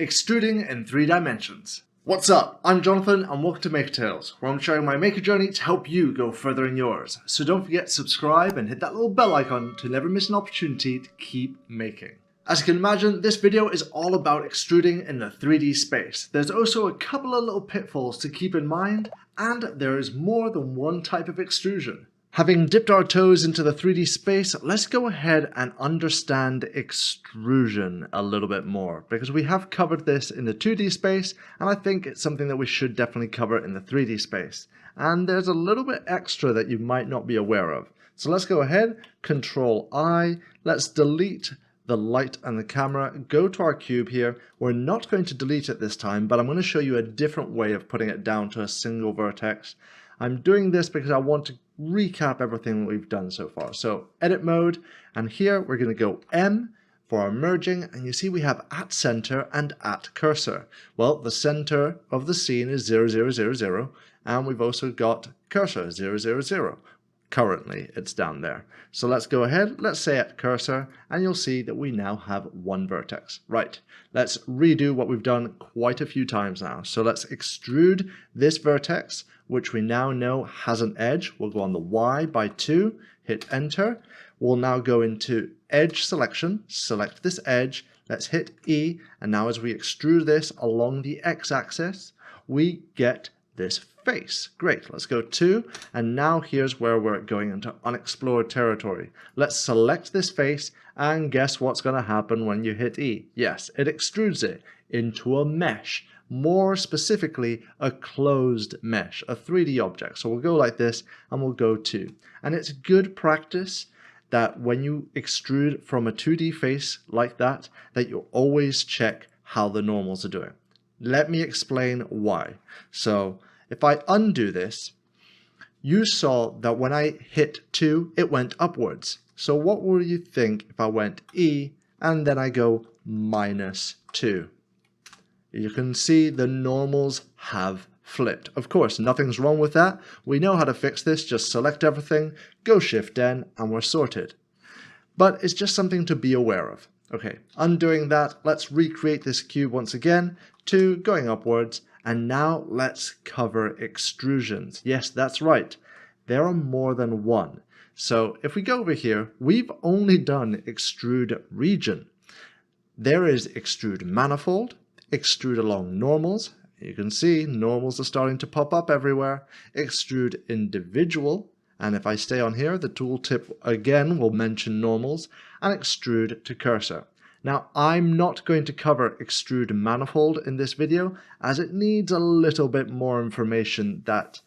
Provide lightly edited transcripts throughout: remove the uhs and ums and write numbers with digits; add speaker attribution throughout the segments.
Speaker 1: Extruding in 3 dimensions. What's up? I'm Jonathan and welcome to Maker Tales, where I'm sharing my maker journey to help you go further in yours. So don't forget to subscribe and hit that little bell icon to never miss an opportunity to keep making. As you can imagine, this video is all about extruding in the 3D space. There's also a couple of little pitfalls to keep in mind, and there is more than one type of extrusion. Having dipped our toes into the 3D space, let's go ahead and understand extrusion a little bit more, because we have covered this in the 2D space, and I think it's something that we should definitely cover in the 3D space. And there's a little bit extra that you might not be aware of. So let's go ahead, Control I, let's delete the light and the camera, go to our cube here. We're not going to delete it this time, but I'm going to show you a different way of putting it down to a single vertex. I'm doing this because I want to recap everything we've done so far. So edit mode, and here we're going to go M for our merging, and you see we have at center and at cursor. Well, the center of the scene is 0, 0, 0, 0, and we've also got cursor 0, 0, 0. Currently it's down there. So let's go ahead, let's say at cursor, and you'll see that we now have one vertex. Right, let's redo what we've done quite a few times now. So let's extrude this vertex, which we now know has an edge. We'll go on the Y by 2, hit enter. We'll now go into edge selection, select this edge, let's hit E, and now as we extrude this along the X-axis, we get this face. Great, let's go 2, and now here's where we're going into unexplored territory. Let's select this face, and guess what's going to happen when you hit E? Yes, it extrudes it into a mesh. More specifically, a closed mesh, a 3D object. So we'll go like this, and we'll go 2. And it's good practice that when you extrude from a 2D face like that, that you always check how the normals are doing. Let me explain why. So if I undo this, you saw that when I hit 2, it went upwards. So what will you think if I went E and then I go -2? You can see the normals have flipped. Of course, nothing's wrong with that. We know how to fix this. Just select everything, go Shift N, and we're sorted. But it's just something to be aware of. Okay, undoing that, let's recreate this cube once again, 2 going upwards, and now let's cover extrusions. Yes, that's right. There are more than one. So if we go over here, we've only done extrude region. There is extrude manifold, extrude along normals. You can see normals are starting to pop up everywhere. Extrude individual. And if I stay on here, the tooltip again will mention normals, and extrude to cursor. Now, I'm not going to cover extrude manifold in this video, as it needs a little bit more information that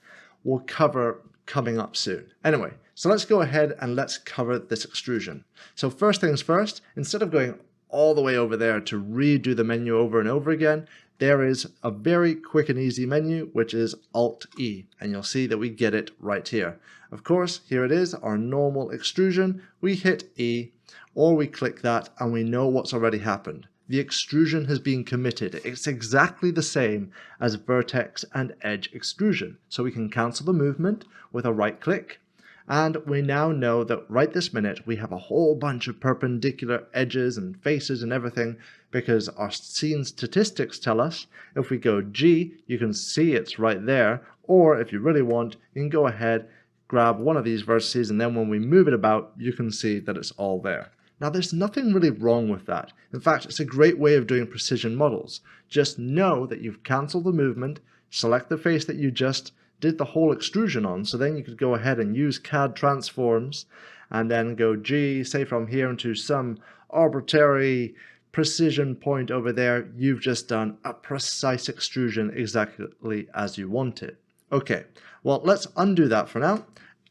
Speaker 1: we'll cover coming up soon. Anyway, so let's go ahead and let's cover this extrusion. So first things first, instead of going all the way over there to redo the menu over and over again, there is a very quick and easy menu, which is Alt-E, and you'll see that we get it right here. Of course, here it is, our normal extrusion. We hit E, or we click that, and we know what's already happened. The extrusion has been committed. It's exactly the same as vertex and edge extrusion. So we can cancel the movement with a right click, and we now know that right this minute we have a whole bunch of perpendicular edges and faces and everything, because our scene statistics tell us if we go G, you can see it's right there, or if you really want, you can go ahead, grab one of these vertices, and then when we move it about, you can see that it's all there. Now, there's nothing really wrong with that. In fact, it's a great way of doing precision models. Just know that you've canceled the movement, select the face that you just did the whole extrusion on, so then you could go ahead and use CAD transforms, and then go G, say from here into some arbitrary precision point over there. You've just done a precise extrusion exactly as you want it. Okay, well, let's undo that for now.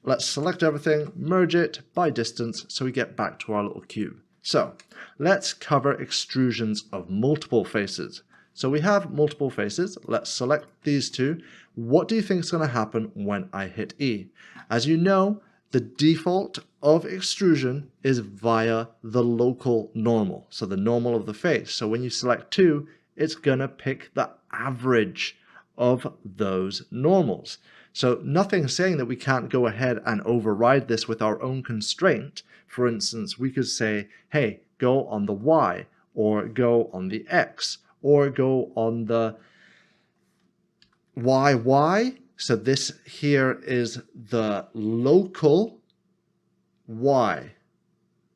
Speaker 1: Let's select everything, merge it by distance, so we get back to our little cube. So let's cover extrusions of multiple faces. So we have multiple faces. Let's select these 2. What do you think is going to happen when I hit E? As you know, the default of extrusion is via the local normal, so the normal of the face. So when you select 2, it's going to pick the average of those normals. So nothing's saying that we can't go ahead and override this with our own constraint. For instance, we could say, hey, go on the Y, or go on the X, or go on the YY. So this here is the local Y.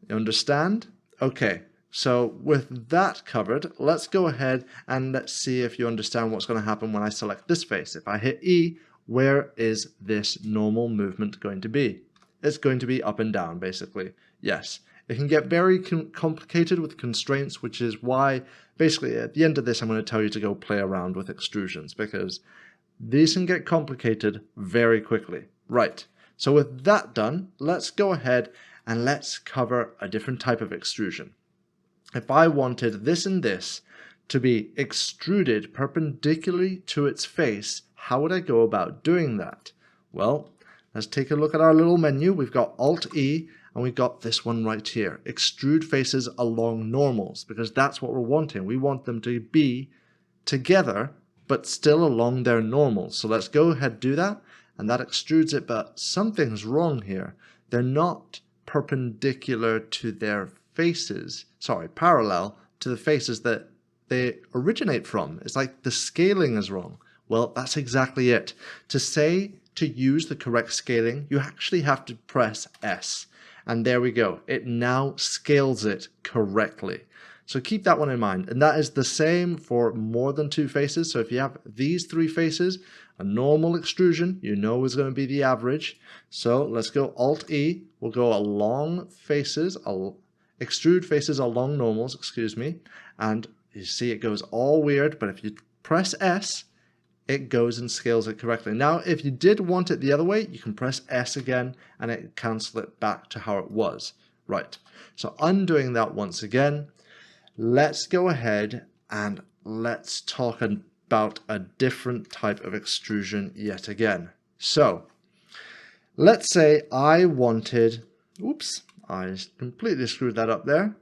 Speaker 1: You understand? Okay, so with that covered, let's go ahead and let's see if you understand what's going to happen when I select this face. If I hit E, where is this normal movement going to be? It's going to be up and down, basically. Yes. It can get very complicated with constraints, which is why basically at the end of this I'm going to tell you to go play around with extrusions, because these can get complicated very quickly. Right, so with that done, let's go ahead and let's cover a different type of extrusion. If I wanted this and this to be extruded perpendicularly to its face, how would I go about doing that? Well, let's take a look at our little menu. We've got Alt-E, and we've got this one right here, extrude faces along normals, because that's what we're wanting. We want them to be together, but still along their normals. So let's go ahead and do that, and that extrudes it, but something's wrong here. They're not perpendicular to their faces, sorry, parallel to the faces that they originate from. It's like the scaling is wrong. Well, that's exactly it. To use the correct scaling, you actually have to press S. And there we go. It now scales it correctly. So keep that one in mind. And that is the same for more than two faces. So if you have these three faces, a normal extrusion, you know is going to be the average. So let's go Alt-E. We'll go along faces, extrude faces along normals, excuse me. And you see it goes all weird, but if you press S, it goes and scales it correctly. Now, if you did want it the other way, you can press S again and it cancels it back to how it was. Right, so undoing that once again, let's go ahead and let's talk about a different type of extrusion yet again. So, let's say I wanted, oops, I completely screwed that up there.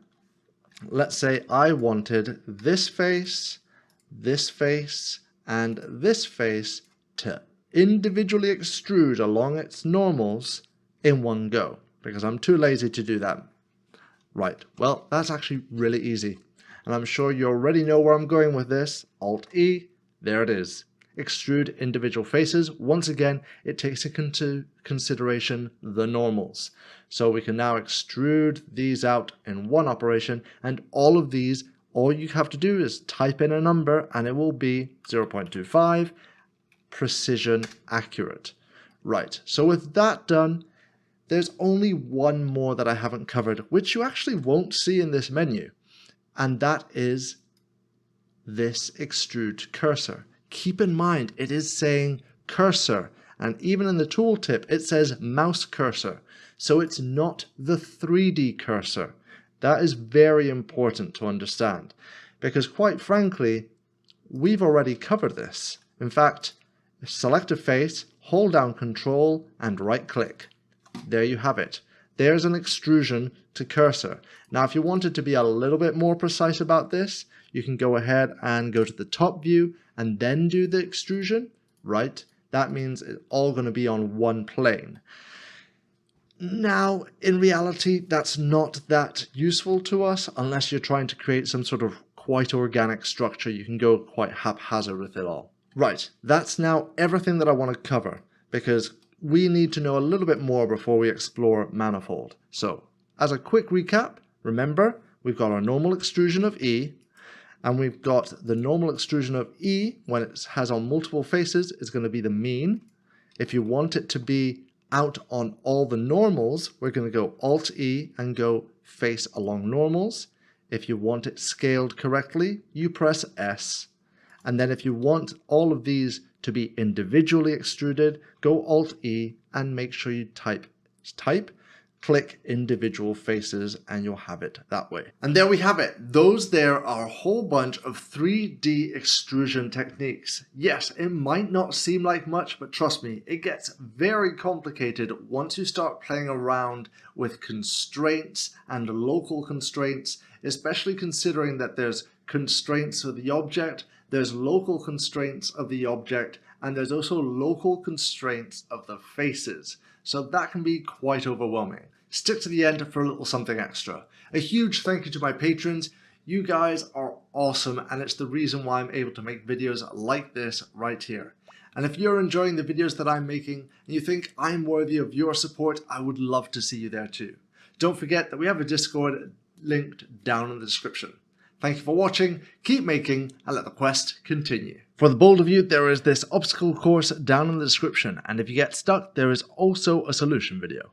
Speaker 1: Let's say I wanted this face, and this face to individually extrude along its normals in one go, because I'm too lazy to do that. Right, well, that's actually really easy. And I'm sure you already know where I'm going with this. Alt-E, there it is. Extrude individual faces. Once again, it takes into consideration the normals. So we can now extrude these out in one operation, and all of these, all you have to do is type in a number and it will be 0.25, precision accurate. Right, so with that done, there's only one more that I haven't covered, which you actually won't see in this menu, and that is this Extrude To Cursor. Keep in mind, it is saying cursor, and even in the tooltip, it says mouse cursor, so it's not the 3D cursor. That is very important to understand, because quite frankly, we've already covered this. In fact, select a face, hold down Control, and right-click. There you have it. There's an extrusion to cursor. Now, if you wanted to be a little bit more precise about this, you can go ahead and go to the top view and then do the extrusion, right? That means it's all going to be on one plane. Now, in reality, that's not that useful to us unless you're trying to create some sort of quite organic structure. You can go quite haphazard with it all. Right, that's now everything that I want to cover, because we need to know a little bit more before we explore manifold. So, as a quick recap, remember, we've got our normal extrusion of E, and we've got the normal extrusion of E when it has on multiple faces is going to be the mean. If you want it to be out on all the normals, we're going to go Alt-E and go face along normals. If you want it scaled correctly, you press S. And then if you want all of these to be individually extruded, go Alt-E and make sure you type, click individual faces, and you'll have it that way. And there we have it. Those there are a whole bunch of 3D extrusion techniques. Yes, it might not seem like much, but trust me, it gets very complicated once you start playing around with constraints and local constraints, especially considering that there's constraints of the object, there's local constraints of the object, and there's also local constraints of the faces. So that can be quite overwhelming. Stick to the end for a little something extra. A huge thank you to my patrons. You guys are awesome, and it's the reason why I'm able to make videos like this right here. And if you're enjoying the videos that I'm making and you think I'm worthy of your support, I would love to see you there too. Don't forget that we have a Discord linked down in the description. Thank you for watching, keep making, and let the quest continue. For the bold of you, there is this obstacle course down in the description, and if you get stuck, there is also a solution video.